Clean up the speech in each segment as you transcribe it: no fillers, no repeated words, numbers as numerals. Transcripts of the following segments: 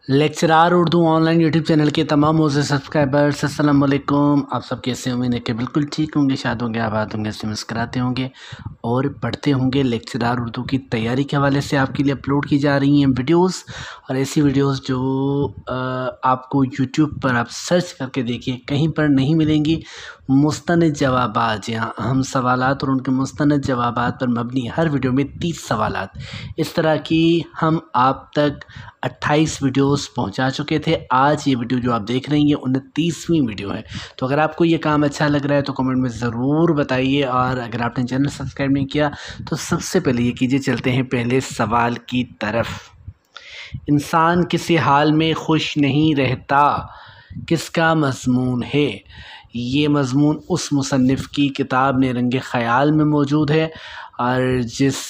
Lecturer Urdu on line YouTube channel کے تمام موزے سبسکرائبرز السلام علیکم۔ آپ سب کیسے امید ہے کہ بالکل ٹھیک ہوں گے، شاد ہوں گے، آباد ہوں گے، سے مسکراتے ہوں گے اور پڑھتے ہوں گے۔ لیکچرار اردو کی تیاری کے حوالے سے آپ کے لیے اپلوڈ کی جا رہی ہیں ویڈیوز، اور ایسی ویڈیوز جو آپ کو یوٹیوب پر آپ سرچ کر کے دیکھیے کہیں پر نہیں ملیں گی۔ مستند جوابات، جی ہاں، اہم سوالات اور ان کے مستند جوابات پر مبنی ہر ویڈیو میں 30 سوالات، اس طرح کی ہم آپ تک 28 ویڈیوز پہنچا چکے تھے۔ آج یہ ویڈیو جو آپ دیکھ رہی ہیں 29ویں ویڈیو ہے۔ تو اگر آپ کو یہ کام اچھا لگ رہا ہے تو کمنٹ میں ضرور بتائیے، اور اگر آپ نے چینل سبسکرائب نہیں کیا تو سب سے پہلے یہ کیجئے۔ چلتے ہیں پہلے سوال کی طرف۔ انسان کسی حال میں خوش نہیں رہتا، کس کا مضمون ہے؟ یہ مضمون اس مصنف کی کتاب نیرنگ خیال میں موجود ہے، اور جس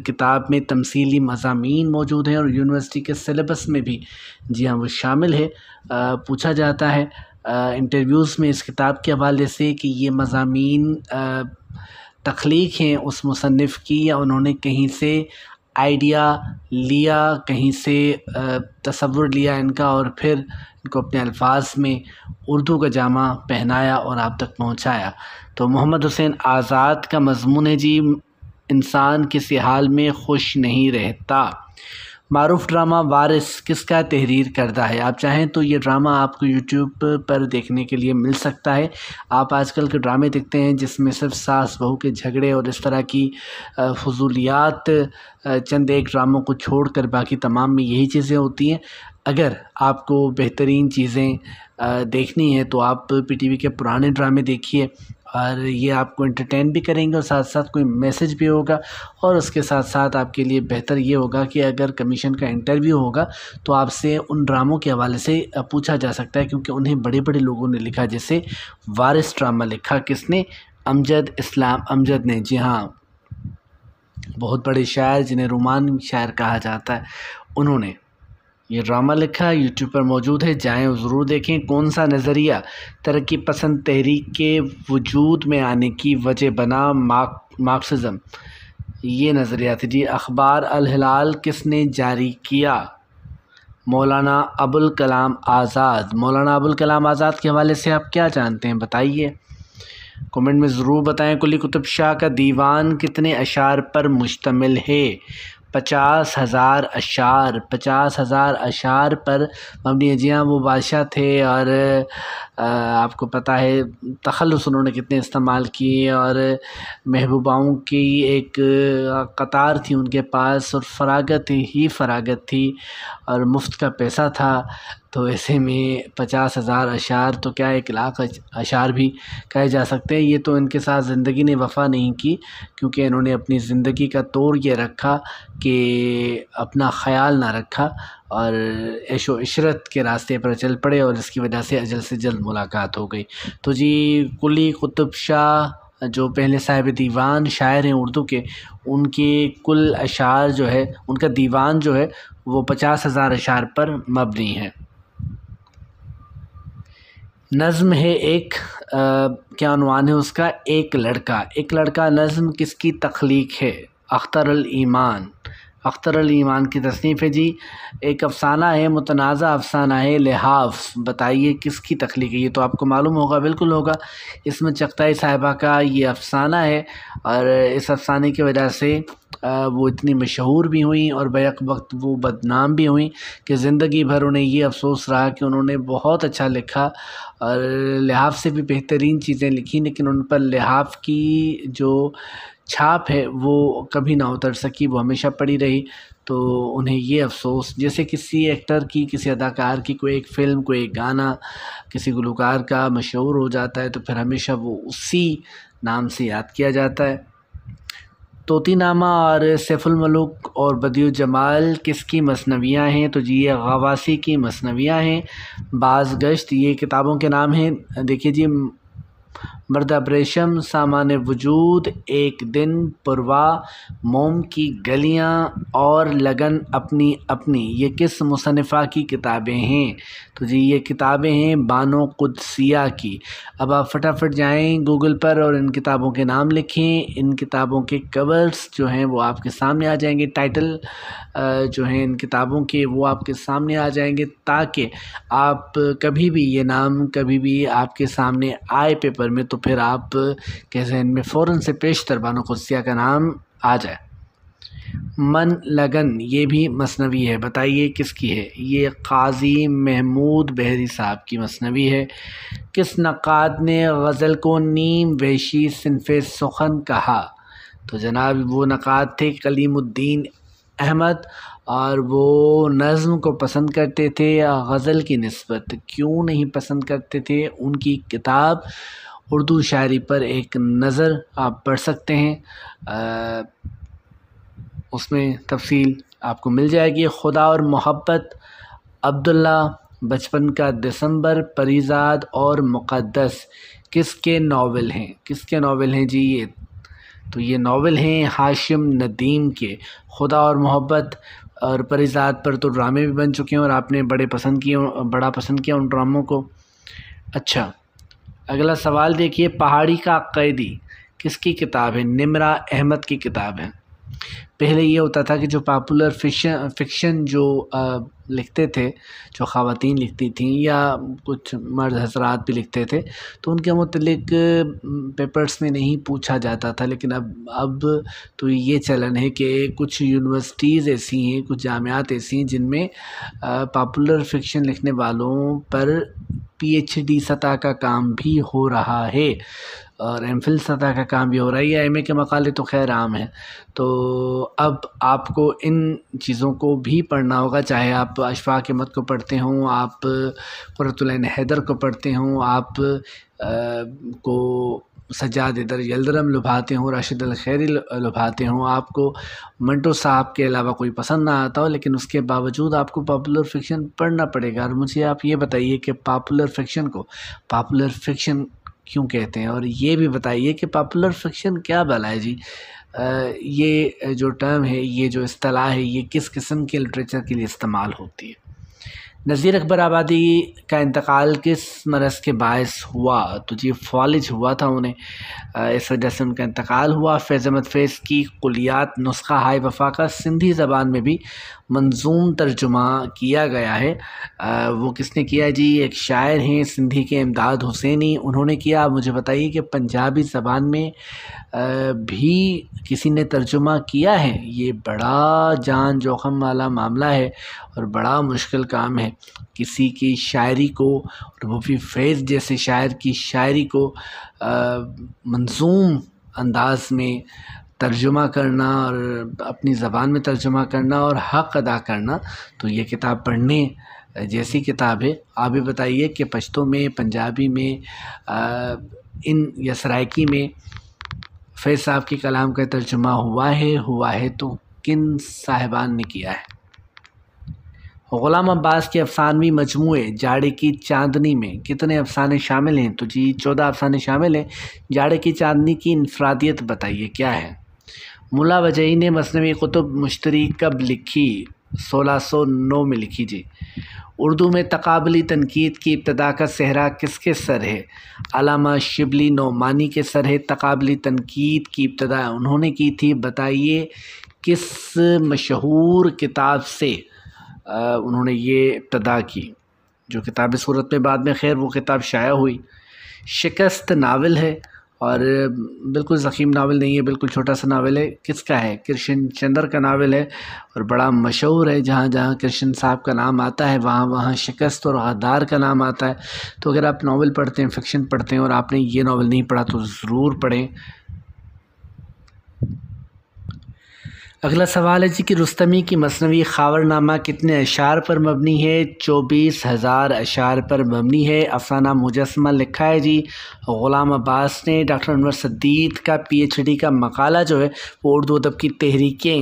کتاب میں تمثیلی مضامین موجود ہیں اور یونیورسٹی کے سلیبس میں بھی جی ہاں وہ شامل ہے۔ پوچھا جاتا ہے انٹرویوز میں اس کتاب کے حوالے سے کہ یہ مضامین تخلیق ہیں اس مصنف کی، یا انہوں نے کہیں سے آئیڈیا لیا، کہیں سے تصور لیا ان کا، اور پھر ان کو اپنے الفاظ میں اردو کا جامہ پہنایا اور آپ تک پہنچایا۔ تو محمد حسین آزاد کا مضمون ہے جی انسان کسی حال میں خوش نہیں رہتا۔ معروف ڈرامہ وارث کس کا تحریر کردہ ہے؟ آپ چاہیں تو یہ ڈرامہ آپ کو یوٹیوب پر دیکھنے کے لیے مل سکتا ہے۔ آپ آج کل کے ڈرامے دیکھتے ہیں جس میں صرف ساس بہو کے جھگڑے اور اس طرح کی فضولیات، چند ایک ڈراموں کو چھوڑ کر باقی تمام میں یہی چیزیں ہوتی ہیں۔ اگر آپ کو بہترین چیزیں دیکھنی ہے تو آپ پی ٹی وی کے پرانے ڈرامے دیکھیے، اور یہ آپ کو انٹرٹین بھی کریں گے اور ساتھ ساتھ کوئی میسج بھی ہوگا، اور اس کے ساتھ ساتھ آپ کے لیے بہتر یہ ہوگا کہ اگر کمیشن کا انٹرویو ہوگا تو آپ سے ان ڈراموں کے حوالے سے پوچھا جا سکتا ہے، کیونکہ انہیں بڑے بڑے لوگوں نے لکھا۔ جیسے وارث ڈرامہ لکھا کس نے؟ امجد اسلام امجد نے، جی ہاں، بہت بڑے شاعر جنہیں رومان شاعر کہا جاتا ہے، انہوں نے یہ ڈرامہ لکھا، یوٹیوب پر موجود ہے، جائیں اور ضرور دیکھیں۔ کون سا نظریہ ترقی پسند تحریک کے وجود میں آنے کی وجہ بنا؟ مارکسزم، یہ نظریہ تھی جی۔ اخبار الہلال کس نے جاری کیا؟ مولانا ابوالکلام آزاد۔ مولانا ابوالکلام آزاد کے حوالے سے آپ کیا جانتے ہیں بتائیے، کمنٹ میں ضرور بتائیں۔ قلی قطب شاہ کا دیوان کتنے اشعار پر مشتمل ہے؟ 50,000 اشعار، 50,000 اشعار پر مبنی ہے۔ جی ہاں، وہ بادشاہ تھے، اور آپ کو پتہ ہے تخلص انہوں نے کتنے استعمال کیے، اور محبوباؤں کی ایک قطار تھی ان کے پاس، اور فراغت ہی فراغت تھی، اور مفت کا پیسہ تھا۔ تو ایسے میں 50,000 اشعار تو کیا 1,00,000 اشعار بھی کہے جا سکتے ہیں۔ یہ تو ان کے ساتھ زندگی نے وفا نہیں کی، کیونکہ انہوں نے اپنی زندگی کا طور یہ رکھا کہ اپنا خیال نہ رکھا، اور عیش و عشرت کے راستے پر چل پڑے، اور اس کی وجہ سے اجل سے جلد ملاقات ہو گئی۔ تو جی قلی قطب شاہ جو پہلے صاحب دیوان شاعر ہیں اردو کے، ان کے کل اشعار جو ہے، ان کا دیوان جو ہے وہ 50,000 اشعار پر مبنی ہے۔ نظم ہے ایک، کیا عنوان ہے اس کا؟ ایک لڑکا۔ ایک لڑکا نظم کس کی تخلیق ہے؟ اختر الایمان۔ اختر الایمان کی تصنیف ہے جی۔ ایک افسانہ ہے، متنازع افسانہ ہے، لحاف، بتائیے کس کی تخلیق ہے؟ یہ تو آپ کو معلوم ہوگا، بالکل ہوگا، اس میں چغتائی صاحبہ کا یہ افسانہ ہے، اور اس افسانے کی وجہ سے وہ اتنی مشہور بھی ہوئیں اور بیک وقت وہ بدنام بھی ہوئیں کہ زندگی بھر انہیں یہ افسوس رہا کہ انہوں نے بہت اچھا لکھا، اور لحاف سے بھی بہترین چیزیں لکھی، لیکن ان پر لحاف کی جو چھاپ ہے وہ کبھی نہ اتر سکی، وہ ہمیشہ پڑی رہی۔ تو انہیں یہ افسوس، جیسے کسی ایکٹر کی، کسی اداکار کی کوئی ایک فلم، کوئی ایک گانا کسی گلوکار کا مشہور ہو جاتا ہے تو پھر ہمیشہ وہ اسی نام سے یاد کیا جاتا ہے۔ طوطی نامہ اور سیف الملوک اور بدیع الجمال کس کی مثنویاں ہیں؟ تو جی یہ غواصی کی مثنویاں ہیں۔ باز گشت، یہ کتابوں کے نام ہیں۔ دیکھیے جی، مرد ابریشم سامان وجود، ایک دن، پروا، موم کی گلیاں اور لگن اپنی اپنی، یہ کس مصنفہ کی کتابیں ہیں؟ تو جی یہ کتابیں ہیں بانو قدسیہ کی۔ اب آپ فٹافٹ جائیں گوگل پر اور ان کتابوں کے نام لکھیں، ان کتابوں کے کورز جو ہیں وہ آپ کے سامنے آ جائیں گے، ٹائٹل جو ہیں ان کتابوں کے وہ آپ کے سامنے آ جائیں گے، تاکہ آپ کبھی بھی یہ نام کبھی بھی آپ کے سامنے آئے پیپر میں تو پھر آپ کے ذہن میں فوراً سے پیشتر بانو قدسیہ کا نام آ جائے۔ من لگن یہ بھی مثنوی ہے، بتائیے کس کی ہے؟ یہ قاضی محمود بحری صاحب کی مثنوی ہے۔ کس نقاد نے غزل کو نیم وحشی صنف سخن کہا؟ تو جناب وہ نقاد تھے کلیم الدین احمد، اور وہ نظم کو پسند کرتے تھے غزل کی نسبت۔ کیوں نہیں پسند کرتے تھے؟ ان کی کتاب اردو شاعری پر ایک نظر آپ پڑھ سکتے ہیں، اس میں تفصیل آپ کو مل جائے گی۔ خدا اور محبت، عبداللہ، بچپن کا دسمبر، پریزاد اور مقدس کس کے ناول ہیں؟ کس کے ناول ہیں جی یہ؟ تو یہ ناول ہیں ہاشم ندیم کے۔ خدا اور محبت اور پریزاد پر تو ڈرامے بھی بن چکے ہیں اور آپ نے بڑا پسند کیا ان ڈراموں کو۔ اچھا اگلا سوال دیکھیے، پہاڑی کا قیدی کس کی کتاب ہے؟ نمرہ احمد کی کتاب ہے۔ پہلے یہ ہوتا تھا کہ جو پاپولر فکشن جو لکھتے تھے، جو خواتین لکھتی تھیں یا کچھ مرد حضرات بھی لکھتے تھے، تو ان کے متعلق پیپرز میں نہیں پوچھا جاتا تھا، لیکن اب تو یہ چلن ہے کہ کچھ یونیورسٹیز ایسی ہیں، کچھ جامعات ایسی ہیں جن میں پاپولر فکشن لکھنے والوں پر PhD سطح کا کام بھی ہو رہا ہے اور MPhil سطح کا کام بھی ہو رہا ہے، یا MA کے مقالے تو خیر عام ہیں۔ تو اب آپ کو ان چیزوں کو بھی پڑھنا ہوگا، چاہے آپ اشفاق احمد کو پڑھتے ہوں، آپ قرۃ العین حیدر کو پڑھتے ہوں، آپ کو سجاد ادر یلدرم لبھاتے ہوں، راشد الخیری لبھاتے ہوں، آپ کو منٹو صاحب کے علاوہ کوئی پسند نہ آتا ہو، لیکن اس کے باوجود آپ کو پاپولر فکشن پڑھنا پڑے گا۔ اور مجھے آپ یہ بتائیے کہ پاپولر فکشن کو پاپولر فکشن کیوں کہتے ہیں، اور یہ بھی بتائیے کہ پاپولر فکشن کیا بلا ہے جی؟ یہ جو ٹرم ہے، یہ جو اصطلاح ہے، یہ کس قسم کے لٹریچر کے لیے استعمال ہوتی ہے؟ نذیر اکبر آبادی کا انتقال کس مرض کے باعث ہوا؟ تو جی فالج ہوا تھا انہیں، اس وجہ سے ان کا انتقال ہوا۔ فیض احمد فیض کی کلیات نسخہ ہائے وفا کا سندھی زبان میں بھی منظوم ترجمہ کیا گیا ہے، وہ کس نے کیا جی؟ ایک شاعر ہیں سندھی کے امداد حسینی، انہوں نے کیا۔ مجھے بتائیے کہ پنجابی زبان میں بھی کسی نے ترجمہ کیا ہے؟ یہ بڑا جان جوخم والا معاملہ ہے اور بڑا مشکل کام ہے، کسی کی شاعری کو، اور وہ بھی فیض جیسے شاعر کی شاعری کو منظوم انداز میں ترجمہ کرنا اور اپنی زبان میں ترجمہ کرنا اور حق ادا کرنا، تو یہ کتاب پڑھنے جیسی کتاب ہے۔ آپ بھی بتائیے کہ پشتو میں، پنجابی میں، یا سرائکی میں فیض صاحب کے کلام کا ترجمہ ہوا ہے تو کن صاحبان نے کیا ہے؟ غلام عباس کے افسانوی مجموعے جاڑے کی چاندنی میں کتنے افسانے شامل ہیں؟ تو جی 14 افسانے شامل ہیں۔ جاڑے کی چاندنی کی انفرادیت بتائیے کیا ہے؟ ملا وجہی نے مثنوی قطب مشتری کب لکھی؟ 1609 میں لکھی جی۔ اردو میں تقابلی تنقید کی ابتدا کا صحرا کس کے سر ہے؟ علامہ شبلی نعمانی کے سر ہے۔ تقابلی تنقید کی ابتدا انہوں نے کی تھی، بتائیے کس مشہور کتاب سے انہوں نے یہ ابتدا کی، جو کتاب صورت میں بعد میں خیر وہ کتاب شائع ہوئی۔ شکست ناول ہے اور بالکل ضخیم ناول نہیں ہے، بالکل چھوٹا سا ناول ہے۔ کس کا ہے؟ کرشن چندر کا ناول ہے اور بڑا مشہور ہے، جہاں جہاں کرشن صاحب کا نام آتا ہے وہاں وہاں شکست اور غدار کا نام آتا ہے۔ تو اگر آپ ناول پڑھتے ہیں، فکشن پڑھتے ہیں اور آپ نے یہ ناول نہیں پڑھا تو ضرور پڑھیں۔ اگلا سوال ہے جی کہ رستمی کی مثنوی خاور نامہ کتنے اشعار پر مبنی ہے؟ 24,000 اشعار پر مبنی ہے۔ افسانہ مجسمہ لکھا ہے جی غلام عباس نے۔ ڈاکٹر انور سدید کا PhD کا مقالہ جو ہے وہ اردو ادب کی تحریکیں